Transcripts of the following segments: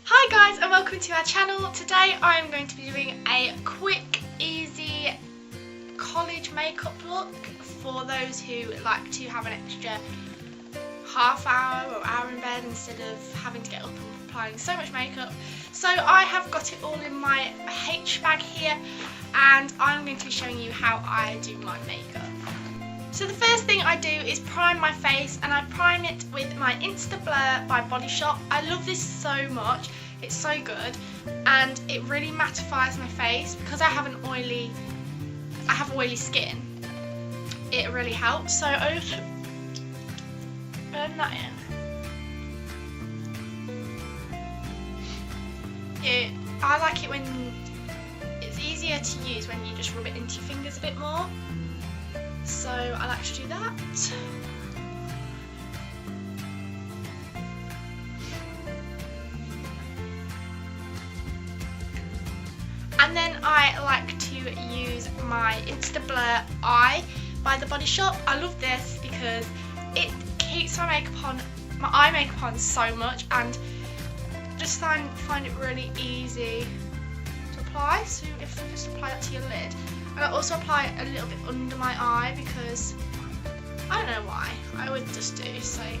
Hi guys and welcome to our channel. Today I am going to be doing a quick, easy college makeup look for those who like to have an extra half hour or hour in bed instead of having to get up and applying so much makeup. So I have got it all in my H bag here and I'm going to be showing you how I do my makeup. So the first thing I do is prime my face, and I prime it with my Insta Blur by Body Shop. I love this so much, it's so good and it really mattifies my face because I have oily skin. It really helps, so I just blend that in. I like it when it's easier to use when you just rub it into your fingers a bit more. So I like to do that. And then I like to use my Insta Blur Eye by the Body Shop. I love this because it keeps my eye makeup on so much, and just find it really easy to apply. So if you just apply that to your lid. And I also apply it a little bit under my eye because I don't know why, I would just do, so I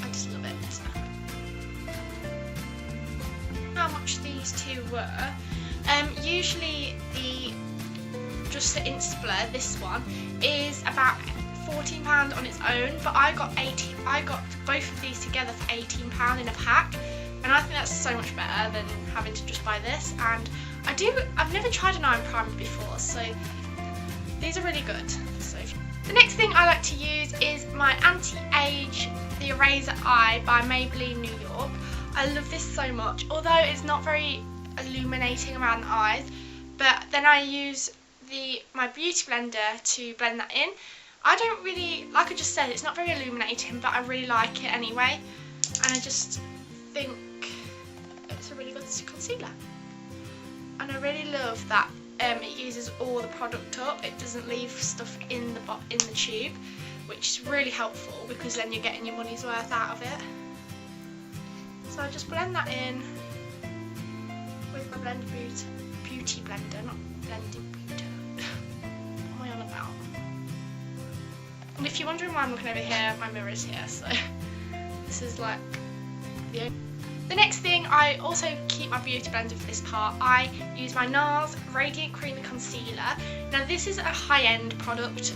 just love it. How much these two were, usually just the Insta Blur, this one, is about £14 on its own, but I got both of these together for £18 in a pack, and I think that's so much better than having to just buy this. And I've never tried an eye primer before, so these are really good. So the next thing I like to use is my Anti-Age The Eraser Eye by Maybelline New York. I love this so much, although it's not very illuminating around the eyes, but then I use my beauty blender to blend that in. I don't really, like I just said, it's not very illuminating, but I really like it anyway, and I just think it's a really good concealer. And I really love that it uses all the product up. It doesn't leave stuff in the tube, which is really helpful because then you're getting your money's worth out of it. So I just blend that in with my beauty blender, not blending beauty. What am I on about? And if you're wondering why I'm looking over here, my mirror is here, so this is like the next thing. I also keep my beauty blender for this part. I use my NARS Radiant Creamy Concealer. Now this is a high-end product,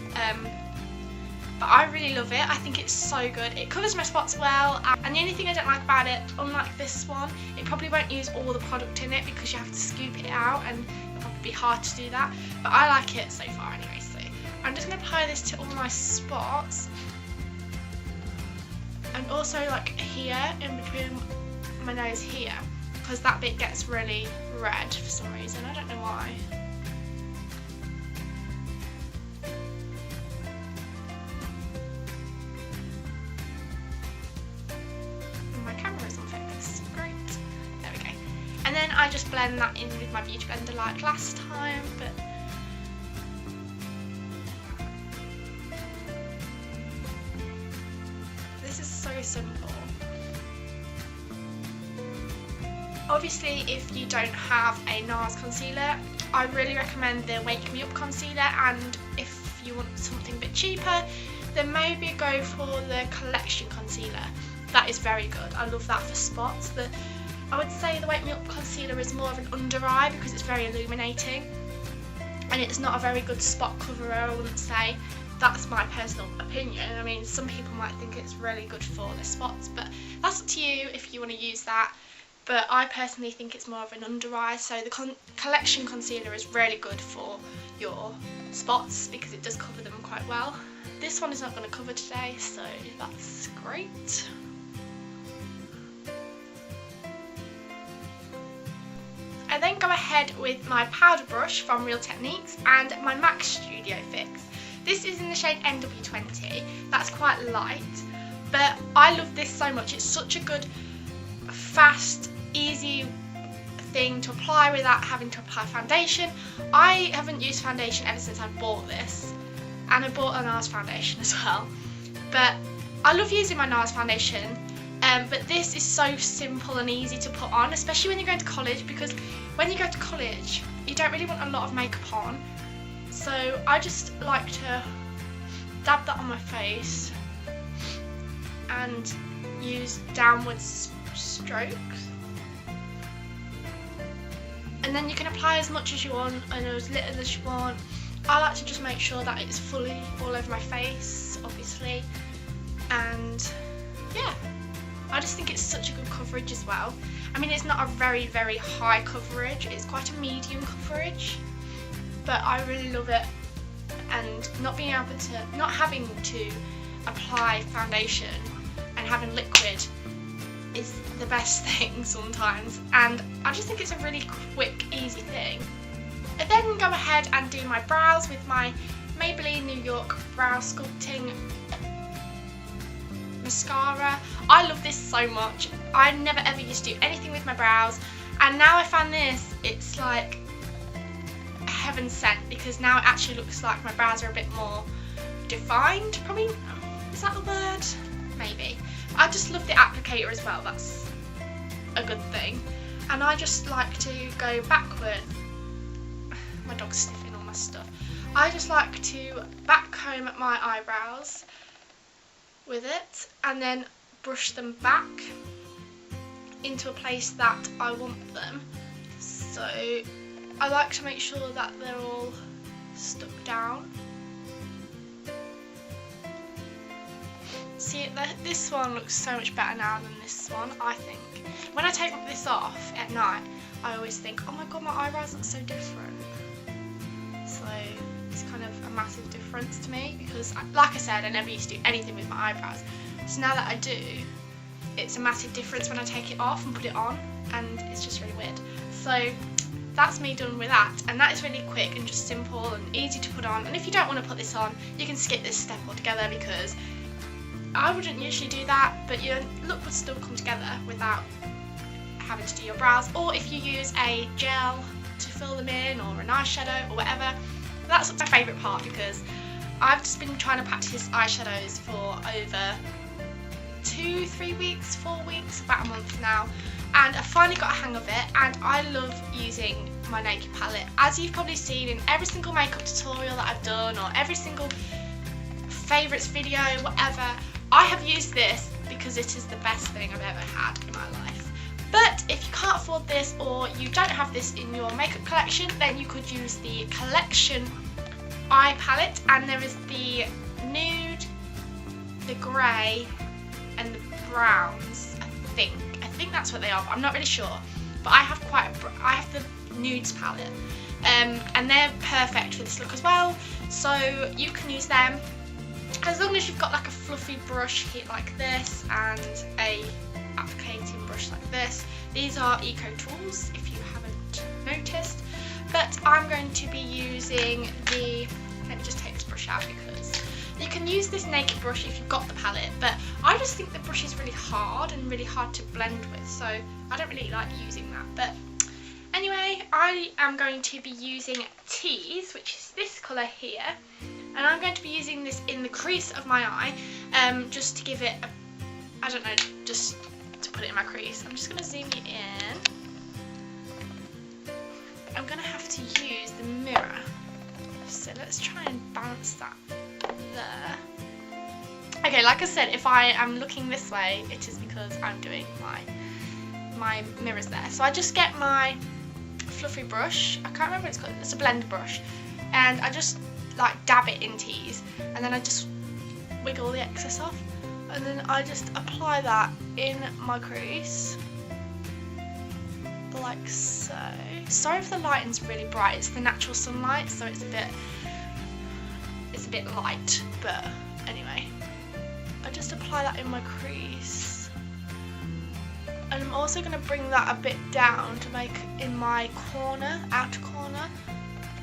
but I really love it. I think it's so good. It covers my spots well, and the only thing I don't like about it, unlike this one, it probably won't use all the product in it because you have to scoop it out and it'll probably be hard to do that, but I like it so far anyway. So I'm just going to apply this to all my spots, and also like here in between my nose here, because that bit gets really red for some reason, I don't know why. And my camera is on focus, great. There we go. And then I just blend that in with my beauty blender like last time, but this is so simple. Obviously, if you don't have a NARS concealer, I really recommend the Wake Me Up concealer, and if you want something a bit cheaper, then maybe go for the Collection concealer. That is very good. I love that for spots. I would say the Wake Me Up concealer is more of an under eye because it's very illuminating, and it's not a very good spot coverer, I wouldn't say. That's my personal opinion. I mean, some people might think it's really good for the spots, but that's up to you if you want to use that. But I personally think it's more of an under eye, so the Collection concealer is really good for your spots because it does cover them quite well. This one is not going to cover today, so that's great. I then go ahead with my powder brush from Real Techniques and my MAC Studio Fix. This is in the shade NW20, that's quite light, but I love this so much. It's such a good, fast, easy thing to apply without having to apply foundation. I haven't used foundation ever since I bought this, and I bought a NARS foundation as well, but I love using my NARS foundation But this is so simple and easy to put on, especially when you're going to college, because when you go to college you don't really want a lot of makeup on. So I just like to dab that on my face and use downwards strokes. And then you can apply as much as you want and as little as you want. I like to just make sure that it's fully all over my face, obviously. And yeah, I just think it's such a good coverage as well. I mean, it's not a very, very high coverage, it's quite a medium coverage, but I really love it. And not having to apply foundation and having liquid is the best thing sometimes, and I just think it's a really quick, easy thing. I then go ahead and do my brows with my Maybelline New York Brow Sculpting mascara. I love this so much. I never ever used to do anything with my brows, and now I found this, it's like heaven sent, because now it actually looks like my brows are a bit more defined, probably. Is that the word? Maybe. I just love the applicator as well, that's a good thing. And I just like to go backward. My dog's sniffing all my stuff. I just like to back comb my eyebrows with it and then brush them back into a place that I want them. So I like to make sure that they're all stuck down. See, this one looks so much better now than this one, I think. When I take this off at night, I always think, oh my god, my eyebrows look so different. So it's kind of a massive difference to me, because like I said, I never used to do anything with my eyebrows. So now that I do, it's a massive difference when I take it off and put it on, and it's just really weird. So that's me done with that, and that is really quick and just simple and easy to put on. And if you don't want to put this on, you can skip this step altogether, because I wouldn't usually do that, but your look would still come together without having to do your brows. Or if you use a gel to fill them in, or an eyeshadow or whatever, that's my favourite part, because I've just been trying to practice eyeshadows for over 2-3 weeks, 4 weeks, about a month now, and I finally got a hang of it, and I love using my naked palette. As you've probably seen in every single makeup tutorial that I've done, or every single favourites video, whatever, I have used this because it is the best thing I've ever had in my life. But if you can't afford this, or you don't have this in your makeup collection, then you could use the collection eye palette, and there is the nude, the grey and the browns, I think that's what they are, but I'm not really sure. But I have the nudes palette, and they're perfect for this look as well, so you can use them as long as you've got like a fluffy brush like this and a applicating brush like this. These are Eco Tools, if you haven't noticed. But I'm going to be using the, let me just take this brush out, because you can use this naked brush if you've got the palette, but I just think the brush is really hard and really hard to blend with, so I don't really like using that. But anyway, I am going to be using Tease, which is this colour here, and I'm going to be using this in the crease of my eye, just to give it a, I don't know, just to put it in my crease. I'm just going to zoom you in. I'm going to have to use the mirror, so let's try and balance that there. Okay, like I said, if I am looking this way, it is because I'm doing my mirrors there. So I just get my fluffy brush, I can't remember what it's called, it's a blend brush, and I just like dab it in Tease, and then I just wiggle the excess off, and then I just apply that in my crease like so. Sorry if the lighting's really bright, it's the natural sunlight, so it's a bit light, but anyway, I just apply that in my crease, and I'm also going to bring that a bit down to make in my corner, outer corner,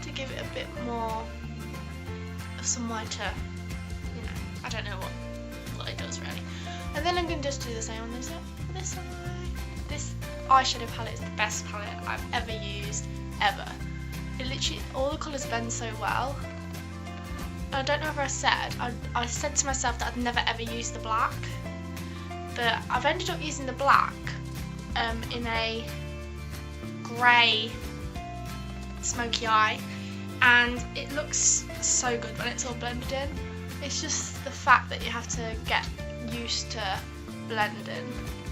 to give it a bit more of somewhere to, you know, I don't know what it does really. And then I'm going to just do the same on this side. This eyeshadow palette is the best palette I've ever used, ever. It literally, all the colours blend so well. And I don't know if I said to myself that I'd never ever use the black, but I've ended up using the black in a grey smoky eye, and it looks so good when it's all blended in. It's just the fact that you have to get used to blending,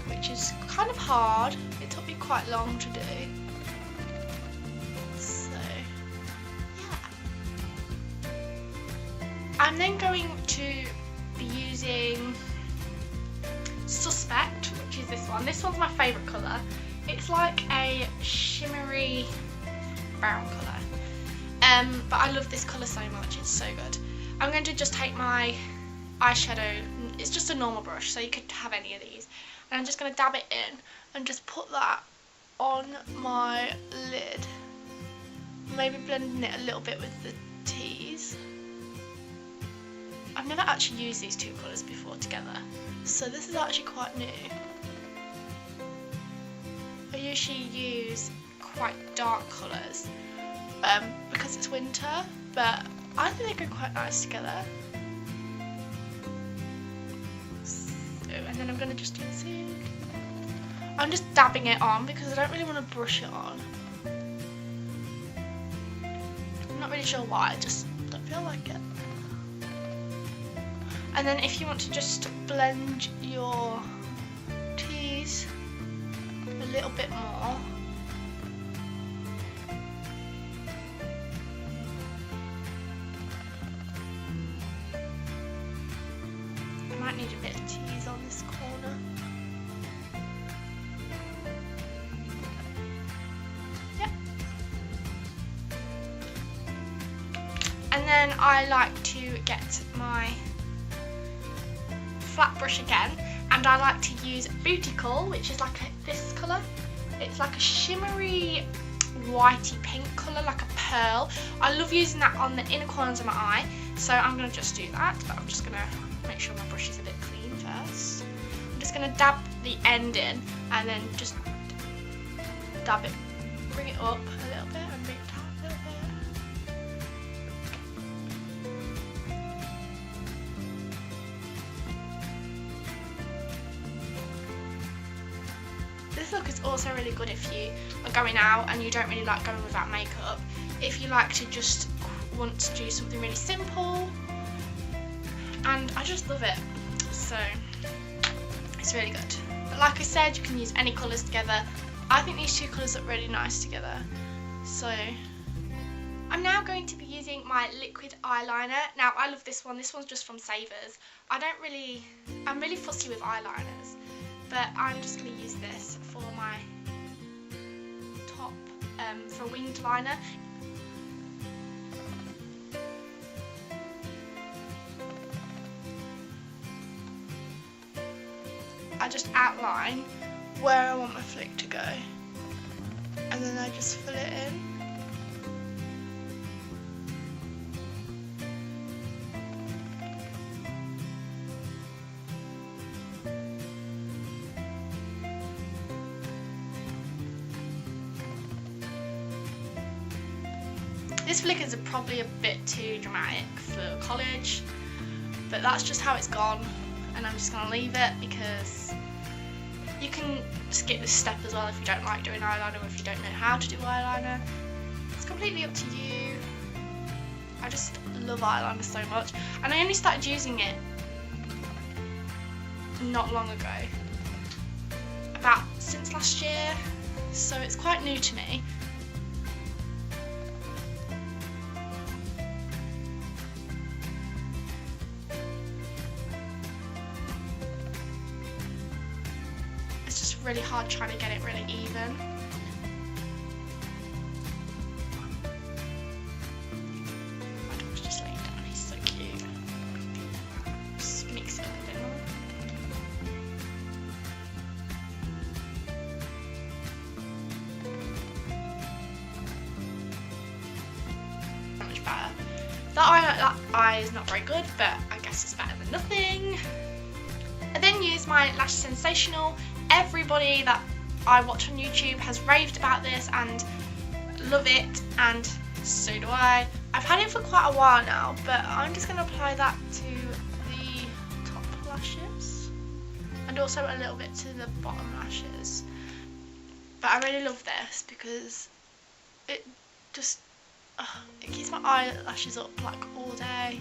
which is kind of hard. It took me quite long to do. So yeah, I'm then going to be using Suspect, which is this one. This one's my favourite colour. It's like a shimmery brown colour, but I love this colour so much. It's so good. I'm going to just take my eyeshadow, it's just a normal brush, so you could have any of these, and I'm just going to dab it in and just put that on my lid, maybe blending it a little bit with the T's. I've never actually used these two colours before together, so this is actually quite new. I usually use quite dark colours because it's winter, but I think they go quite nice together. So, and then I'm going to just do this. I'm just dabbing it on because I don't really want to brush it on. I'm not really sure why, I just don't feel like it. And then if you want to just blend your T's a little bit more. I might need a bit of T's on this corner. Yeah. And then I like to get my flat brush again, and I like to use Bootical, which is like this colour. It's like a shimmery whitey pink colour, like a pearl. I love using that on the inner corners of my eye, so I'm going to just do that, but I'm just going to make sure my brush is a bit clean first. I'm just going to dab the end in and then just dab it, bring it up a little bit and bring it down a little bit. This look is also really good if you are going out and you don't really like going without makeup. If you like to just want to do something really simple, and I just love it, so it's really good. But like I said, you can use any colours together. I think these two colours look really nice together. So I'm now going to be using my liquid eyeliner. Now I love this one. This one's just from Savers. I'm really fussy with eyeliners, but I'm just going to use this for my top, for winged liner. I just outline where I want my flick to go, and then I just fill it in. This flick is probably a bit too dramatic for college, but that's just how it's gone, and I'm just going to leave it because you can skip this step as well if you don't like doing eyeliner or if you don't know how to do eyeliner. It's completely up to you. I just love eyeliner so much, and I only started using it not long ago, about since last year, so it's quite new to me. It's just really hard trying to get it really even. My dog's just laying down, he's so cute. Just mix it up a bit more. So much better. That eye is not very good, but I guess it's better than nothing. I then use my Lash Sensational. Everybody that I watch on YouTube has raved about this and love it, and so do I. I've had it for quite a while now, but I'm just going to apply that to the top lashes and also a little bit to the bottom lashes. But I really love this because it just it keeps my eyelashes up like all day,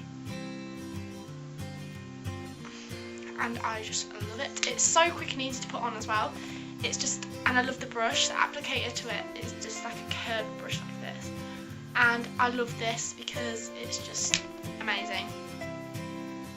and I just love it. It's so quick and easy to put on as well. It's just, and I love the brush. The applicator to it is just like a curved brush like this, and I love this because it's just amazing.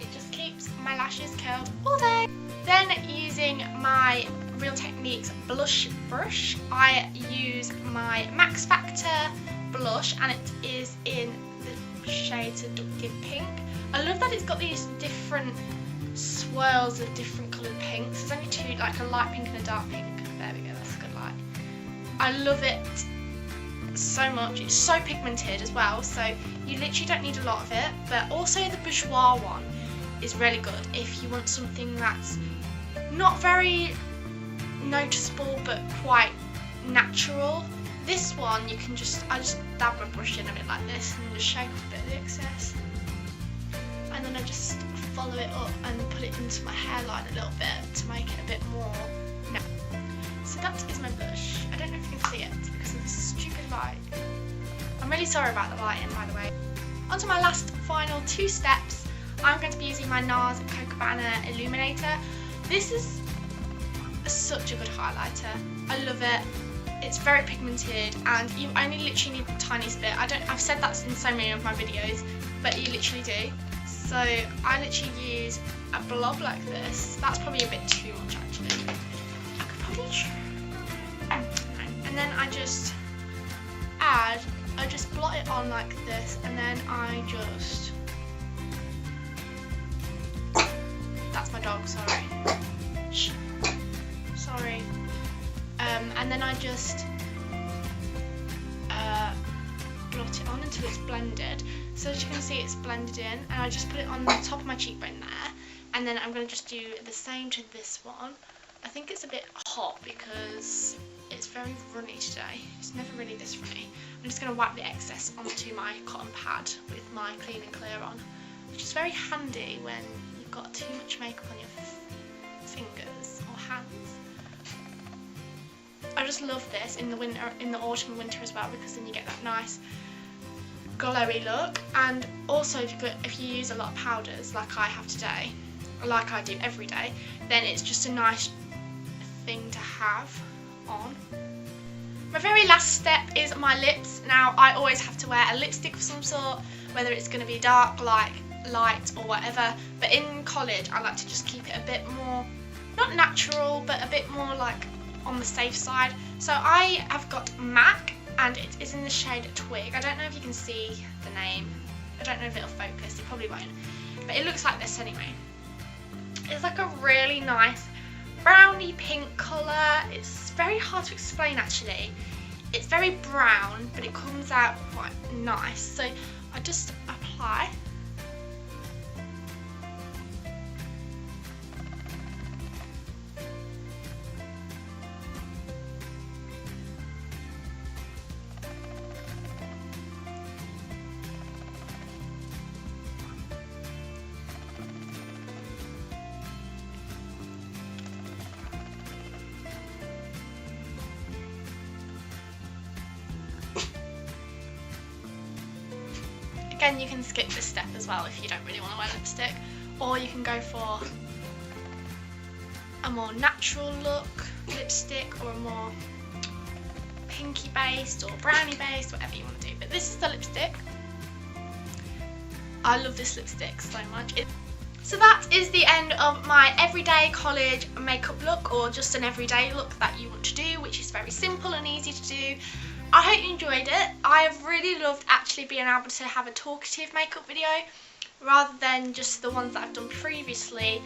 It just keeps my lashes curled all day. Then using my Real Techniques blush brush, I use my Max Factor blush, and it is in the shade Seductive Pink. I love that it's got these different swirls of different coloured pinks. There's only two, like a light pink and a dark pink. There we go, that's a good light. I love it so much. It's so pigmented as well, so you literally don't need a lot of it. But also the Bourjois one is really good if you want something that's not very noticeable but quite natural. This one you can just, I just dab my brush in a bit like this and just shake off a bit of the excess, and then I just follow it up and put it into my hairline a little bit to make it a bit more natural. So that is my blush. I don't know if you can see it because of this stupid light. I'm really sorry about the lighting, by the way. On to my last final two steps. I'm going to be using my NARS Cocoa Cabana Illuminator. This is such a good highlighter. I love it. It's very pigmented, and you only literally need the tiniest bit. I've said that in so many of my videos, but you literally do. So I literally use a blob like this. That's probably a bit too much actually. I could probably try. And then I just blot it on like this, and then I just, that's my dog, sorry. Shh. Sorry. And then I just blot it on until it's blended. So as you can see, it's blended in, and I just put it on the top of my cheekbone there. And then I'm going to just do the same to this one. I think it's a bit hot because it's very runny today. It's never really this runny. I'm just going to wipe the excess onto my cotton pad with my Clean and Clear on, which is very handy when you've got too much makeup on your fingers or hands. I just love this in the winter, in the autumn and winter as well, because then you get that nice glowy look. And also if you use a lot of powders like I have today, like I do every day, then it's just a nice thing to have on. My very last step is my lips. Now I always have to wear a lipstick of some sort, whether it's going to be dark, light or whatever, but in college I like to just keep it a bit more, not natural, but a bit more like on the safe side. So I have got MAC, and it is in the shade Twig. I don't know if you can see the name. I don't know if it'll focus, it probably won't, but it looks like this anyway. It's like a really nice browny pink colour. It's very hard to explain actually. It's very brown, but it comes out quite nice. So I just apply. Again, you can skip this step as well if you don't really want to wear lipstick, or you can go for a more natural look lipstick, or a more pinky based or brownie based, whatever you want to do. But this is the lipstick. I love this lipstick so much. So that is the end of my everyday college makeup look, or just an everyday look that you want to do, which is very simple and easy to do. I hope you enjoyed it. I have really loved actually being able to have a talkative makeup video rather than just the ones that I've done previously,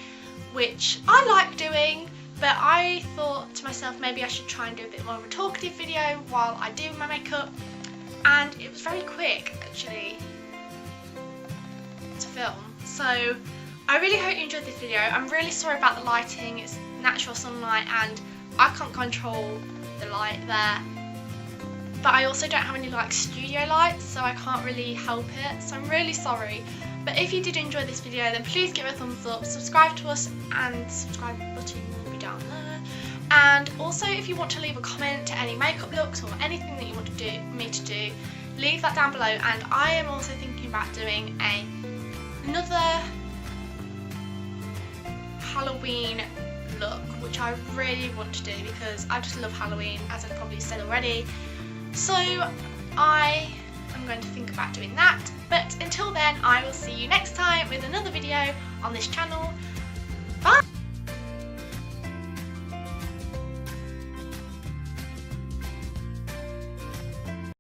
which I like doing, but I thought to myself maybe I should try and do a bit more of a talkative video while I do my makeup, and it was very quick actually to film. So I really hope you enjoyed this video. I'm really sorry about the lighting. It's natural sunlight and I can't control the light there. But I also don't have any like studio lights, so I can't really help it. So I'm really sorry. But if you did enjoy this video, then please give it a thumbs up, subscribe to us, and subscribe button will be down there. And also, if you want to leave a comment to any makeup looks or anything that you want me to do, leave that down below. And I am also thinking about doing another Halloween look, which I really want to do because I just love Halloween, as I've probably said already. So I am going to think about doing that. But until then, I will see you next time with another video on this channel.